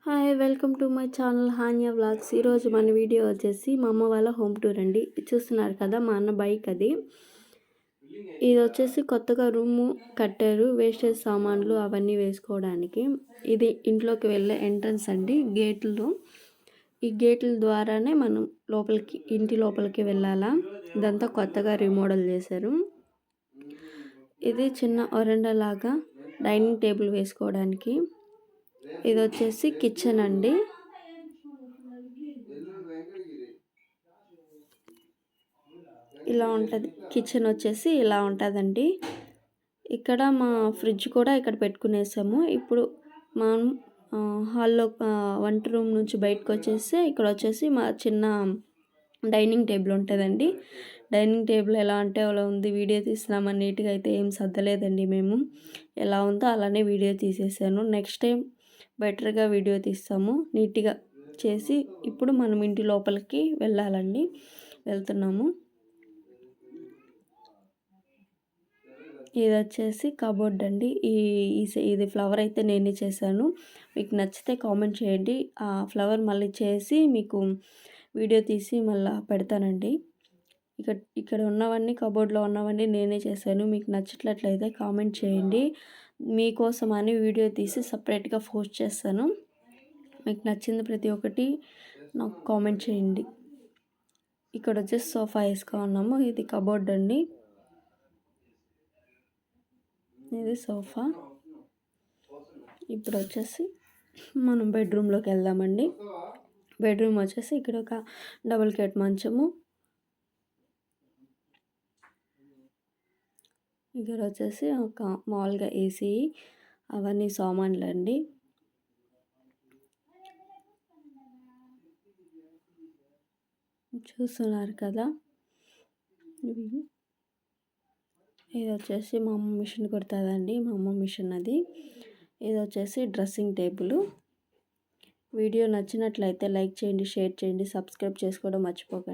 Hi welcome to my channel Hanya vlogs. ఈరోజు మన video వచ్చేసి మా అమ్మ వాళ్ళ హోమ్ టూర్ అండి. చూస్తున్నారు కదా మా అన్న బైక్ అది. ఇది వచ్చేసి కొత్తగా రూము కట్టారు, వేస్టేజ్ సామాన్లు అవన్నీ వేసుకోవడానికి. ఇది ఇంట్లోకి వెళ్ళే ఎంట్రన్స్ అండి, గేట్లు. ఈ గేట్ల ద్వారానే మనం లోపలికి ఇంటి లోపలికి వెళ్ళాలా. ఇదంతా కొత్తగా రీమోడల్ చేశారు. ఇది చిన్న వరండా లాగా డైనింగ్ టేబుల్ వేసుకోవడానికి. ఇది వచ్చేసి కిచెన్ అండి. ఇలా ఉంటుంది కిచెన్ వచ్చేసి ఇలా ఉంటుందండి. ఇక్కడ మా ఫ్రిడ్జ్ కూడా ఇక్కడ పెట్టుకునేసాము. ఇప్పుడు మనం హాల్లో వంట రూమ్ నుంచి బయటకు వచ్చేసి ఇక్కడ వచ్చేసి మా చిన్న డైనింగ్ టేబుల్ ఉంటుందండి. డైనింగ్ టేబుల్ ఎలా అంటే అలా ఉంది. వీడియో తీస్తున్నామని నీట్గా అయితే ఏం సర్దలేదండి. మేము ఎలా ఉందో అలానే వీడియో తీసేసాను. నెక్స్ట్ టైం బెటర్గా వీడియో తీస్తాము నీట్గా చేసి. ఇప్పుడు మనం ఇంటి లోపలికి వెళ్ళాలండి, వెళ్తున్నాము. ఇది వచ్చేసి కబోర్డ్ అండి. ఇది ఫ్లవర్ అయితే నేనే చేశాను. మీకు నచ్చితే కామెంట్ చేయండి. ఆ ఫ్లవర్ మళ్ళీ చేసి మీకు వీడియో తీసి మళ్ళీ పెడతానండి. ఇక్కడ ఉన్నవన్నీ కబోర్డ్లో ఉన్నవన్నీ నేనే చేశాను. మీకు నచ్చట్లయితే కామెంట్ చేయండి. మీకోసం అని వీడియో తీసి సపరేట్గా పోస్ట్ చేస్తాను. మీకు నచ్చింది ప్రతి ఒక్కటి నాకు కామెంట్ చేయండి. ఇక్కడ వచ్చేసి సోఫా వేసుకున్నాము. ఇది కబోర్డ్ అండి, ఇది సోఫా. ఇప్పుడు వచ్చేసి మనం బెడ్రూమ్లోకి వెళ్దామండి. బెడ్రూమ్ వచ్చేసి ఇక్కడ ఒక డబుల్ కాట్ మంచము, ఇక్కడ వచ్చేసి ఒక మామూలుగా ఏసీ, అవన్నీ సామాన్లు అండి. చూస్తున్నారు కదా. ఇది వచ్చేసి మా అమ్మ మిషన్ కుడుతుందండి, మా అమ్మ మిషన్ అది. ఇది వచ్చేసి డ్రెస్సింగ్ టేబుల్. వీడియో నచ్చినట్లయితే లైక్ చేయండి, షేర్ చేయండి, సబ్స్క్రైబ్ చేసుకోవడం మర్చిపోకండి.